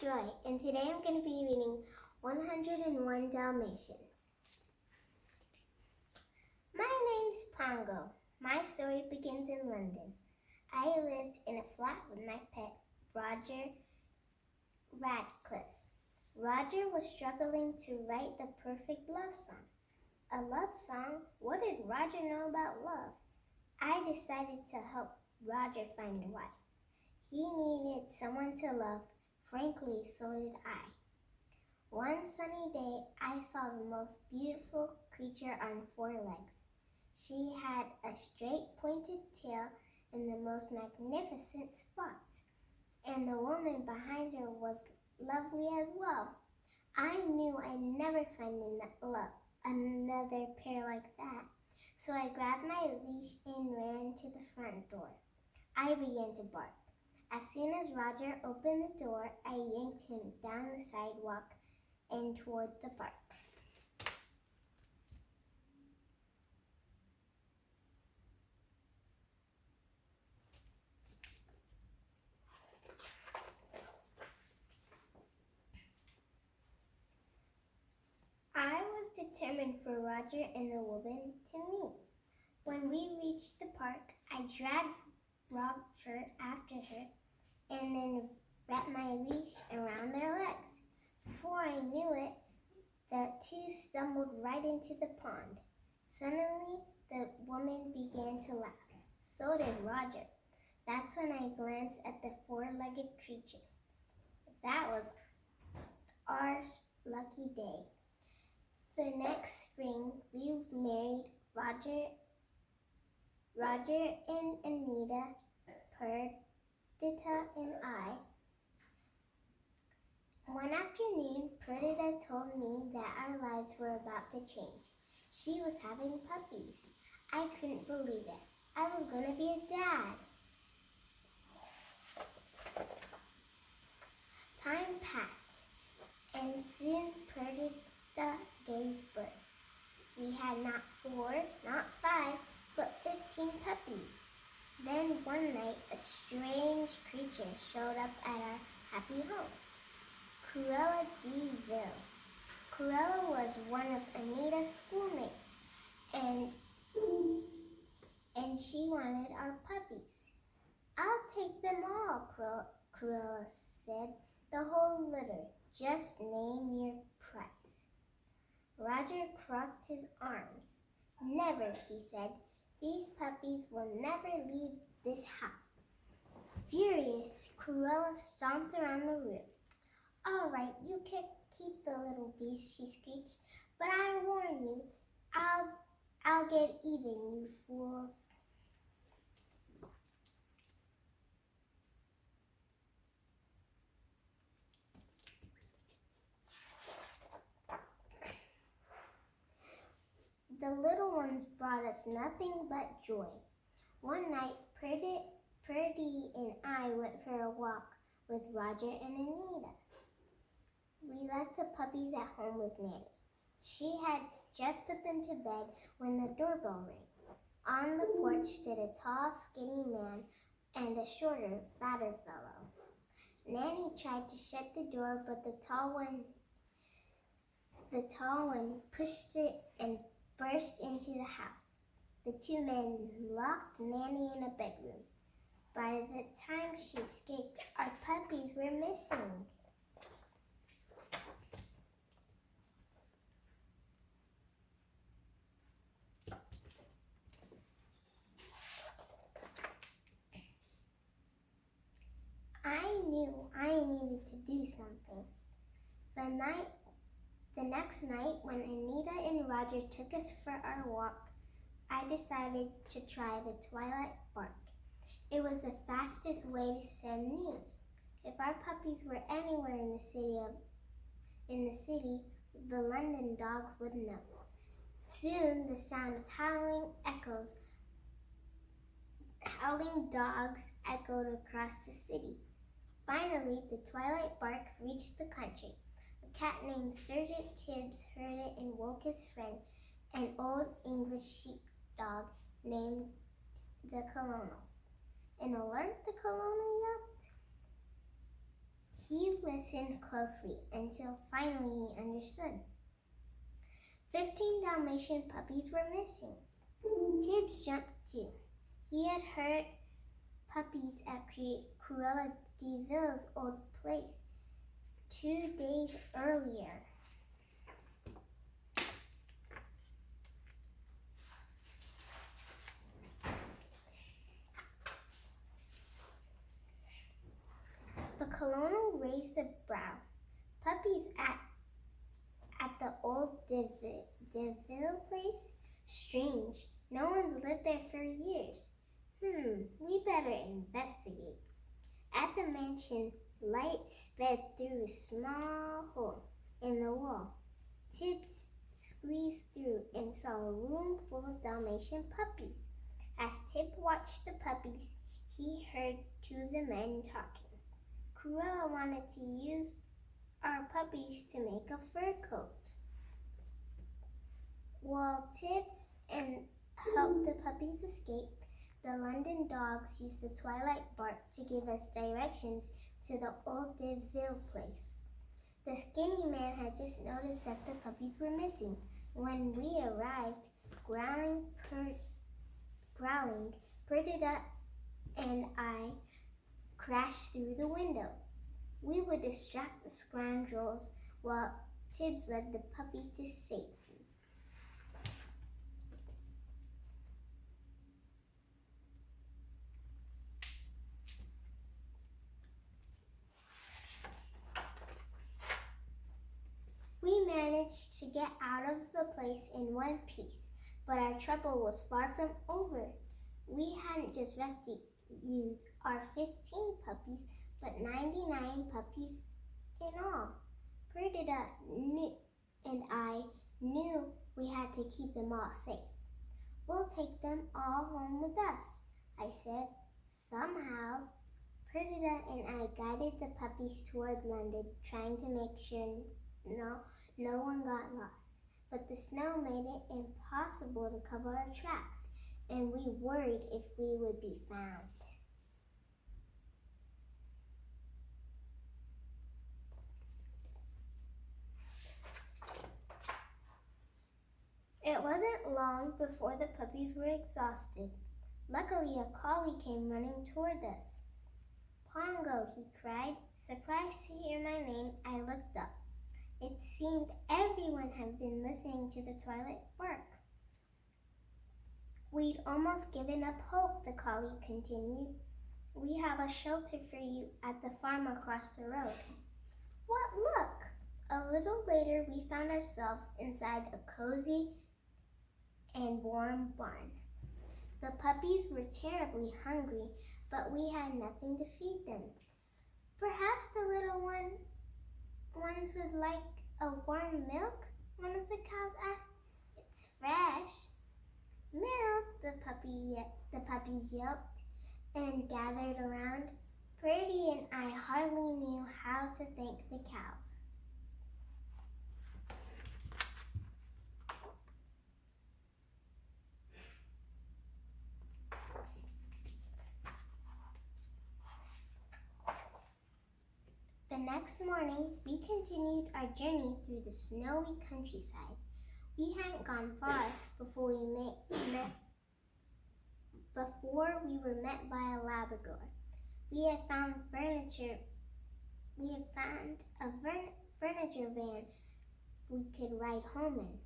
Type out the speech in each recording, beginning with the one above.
Joy, and today I'm going to be reading 101 Dalmatians. My name's Pongo. My story begins in London. I lived in a flat with my pet, Roger Radcliffe. Roger was struggling to write the perfect love song. A love song? What did Roger know about love? I decided to help Roger find a wife. He needed someone to love. Frankly, so did I. One sunny day, I saw the most beautiful creature on 4 legs. She had a straight pointed tail and the most magnificent spots. And the woman behind her was lovely as well. I knew I'd never find another pair like that. So I grabbed my leash and ran to the front door. I began to bark. As soon as Roger opened the door, I yanked him down the sidewalk and toward the park. I was determined for Roger and the woman to meet. When we reached the park, I dragged Roger after her and then wrapped my leash around their legs. Before I knew it, the two stumbled right into the pond. Suddenly, the woman began to laugh. So did Roger. That's when I glanced at the 4-legged creature. That was our lucky day. The next spring, we married Roger and Anita, Perdita and I. One afternoon, Perdita told me that our lives were about to change. She was having puppies. I couldn't believe it. I was going to be a dad. Time passed, and soon Perdita gave birth. We had not 4, not 5, but 15 puppies. Then one night, a strange creature showed up at our happy home. Cruella de Vil. Cruella was one of Anita's schoolmates, and she wanted our puppies. I'll take them all, Cruella said. The whole litter. Just name your price. Roger crossed his arms. Never, he said. These puppies will never leave this house. Furious, Cruella stomped around the room. All right, you can keep the little beast, she screeched. But I warn you, I'll get even, you fools. The little ones brought us nothing but joy. One night, Purdy and I went for a walk with Roger and Anita. We left the puppies at home with Nanny. She had just put them to bed when the doorbell rang. On the porch stood a tall, skinny man and a shorter, fatter fellow. Nanny tried to shut the door, but the tall one pushed it and burst into the house. The 2 men locked Nanny in a bedroom. By the time she escaped, our puppies were missing. I knew I needed to do something. The next night, when Anita and Roger took us for our walk, I decided to try the twilight bark. It was the fastest way to send news. If our puppies were anywhere in the city, the London dogs would know. Soon, the sound of howling dogs echoed across the city. Finally, the twilight bark reached the country. A cat named Sergeant Tibbs heard it and woke his friend, an old English sheepdog named the Colonel. An alert, the Colonel yelped. He listened closely until finally he understood. 15 Dalmatian puppies were missing. Tibbs jumped too. He had heard puppies at Cruella de Vil's old place 2 days earlier. The colonel raised a brow. Puppies at the old de Ville place? Strange. No one's lived there for years. We better investigate. At the mansion, light sped through a small hole in the wall. Tibbs squeezed through and saw a room full of Dalmatian puppies. As Tib watched the puppies, he heard two of the men talking. Cruella wanted to use our puppies to make a fur coat. While Tibbs helped the puppies escape, the London dogs used the twilight bark to give us directions to the old de Ville place. The skinny man had just noticed that the puppies were missing. When we arrived, growling, Perdita and I crashed through the window. We would distract the scoundrels while Tibbs led the puppies to safety. We managed to get out of the place in one piece, but our trouble was far from over. We hadn't just rescued our 15 puppies, but 99 puppies in all. Perdita and I knew we had to keep them all safe. We'll take them all home with us, I said. Somehow, Perdita and I guided the puppies toward London, trying to make sure no one got lost. But the snow made it impossible to cover our tracks, and we worried if we would be found. It wasn't long before the puppies were exhausted. Luckily, a collie came running toward us. Pongo, he cried. Surprised to hear my name, I looked up. It seemed everyone had been listening to the twilight bark. We'd almost given up hope, the collie continued. We have a shelter for you at the farm across the road. What luck! A little later, we found ourselves inside a cozy and warm barn. The puppies were terribly hungry, but we had nothing to feed them. Perhaps the little ones would like a warm milk? One of the cows asked. It's fresh. Milk, the puppies yelped and gathered around. Purdy and I hardly knew how to thank the cows. The next morning, we continued our journey through the snowy countryside. We hadn't gone far before we were met by a Labrador. We had found a furniture van we could ride home in.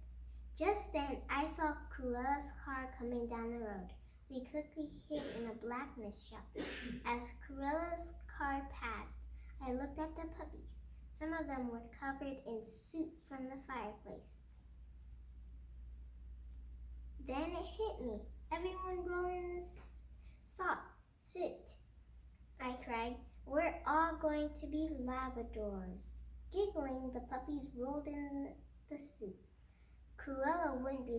Just then, I saw Cruella's car coming down the road. We quickly hid in a blacksmith shop. As Cruella's car passed, I looked at the puppies. Some of them were covered in soot from the fireplace. Then it hit me. Everyone rolled in the soot. I cried. We're all going to be Labradors. Giggling, the puppies rolled in the soot. Cruella wouldn't be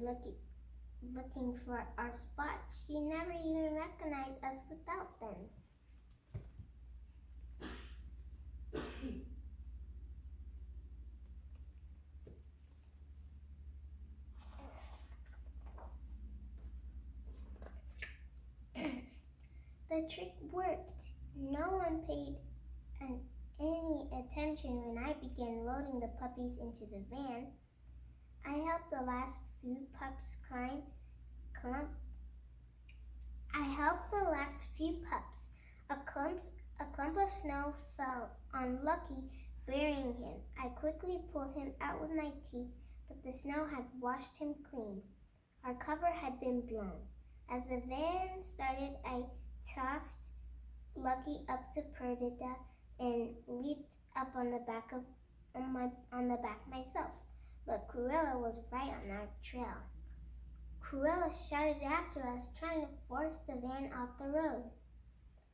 looking for our spots. She never even recognized us without them. The trick worked. No one paid any attention when I began loading the puppies into the van. I helped the last few pups A clump of snow fell on Lucky, burying him. I quickly pulled him out with my teeth, but the snow had washed him clean. Our cover had been blown. As the van started, I tossed Lucky up to Perdita and leaped up on the back myself. But Cruella was right on our trail. Cruella shouted after us, trying to force the van off the road.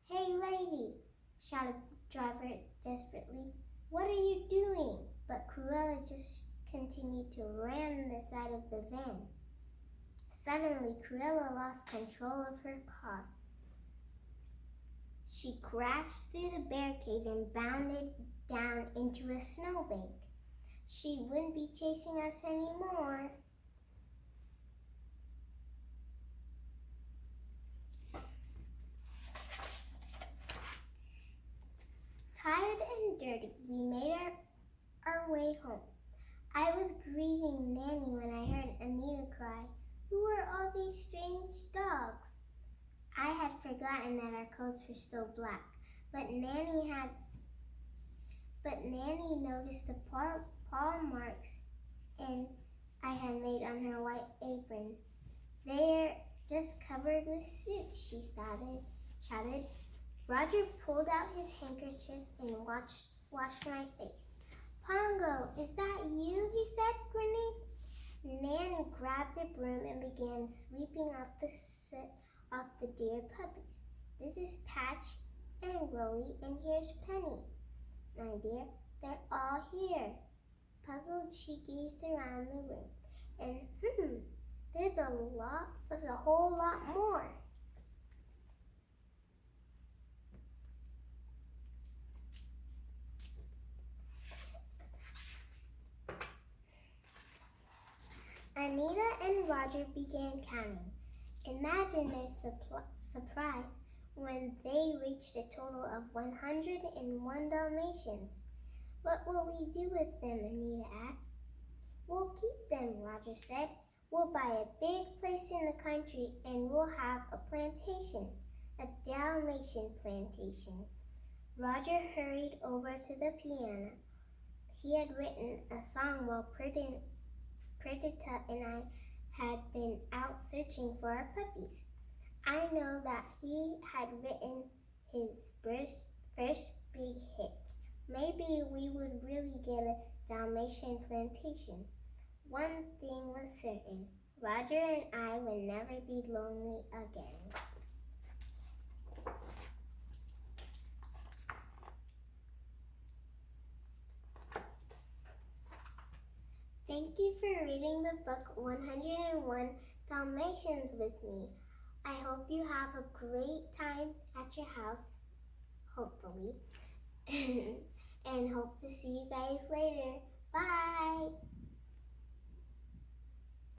"Hey, lady!" shouted the driver desperately. "What are you doing?" But Cruella just continued to ram the side of the van. Suddenly, Cruella lost control of her car. She crashed through the barricade and bounded down into a snowbank. She wouldn't be chasing us anymore. Tired and dirty, we made our way home. I was greeting Nanny when I heard Anita cry, "Who are all these strange dogs?" I had forgotten that our coats were still black, but Nanny noticed the paw marks I had made on her white apron. "They're just covered with soot," she shouted. Roger pulled out his handkerchief and washed my face. "Pongo, is that you?" he said, grinning. Nanny grabbed a broom and began sweeping up the soot off the dear puppies. "This is Patch and Rolly, and here's Penny. My dear, they're all here." Puzzled, she gazed around the room, and there's a whole lot more. Anita and Roger began counting. Imagine their surprise when they reached a total of 101 Dalmatians. "What will we do with them?" Anita asked. "We'll keep them," Roger said. "We'll buy a big place in the country and we'll have a plantation, a Dalmatian plantation." Roger hurried over to the piano. He had written a song while Perdita and I had been out searching for our puppies. I know that he had written his first big hit. Maybe we would really get a Dalmatian plantation. One thing was certain: Roger and I would never be lonely again. Thank you for reading the book 101 Dalmatians with me. I hope you have a great time at your house, hopefully, and hope to see you guys later. Bye!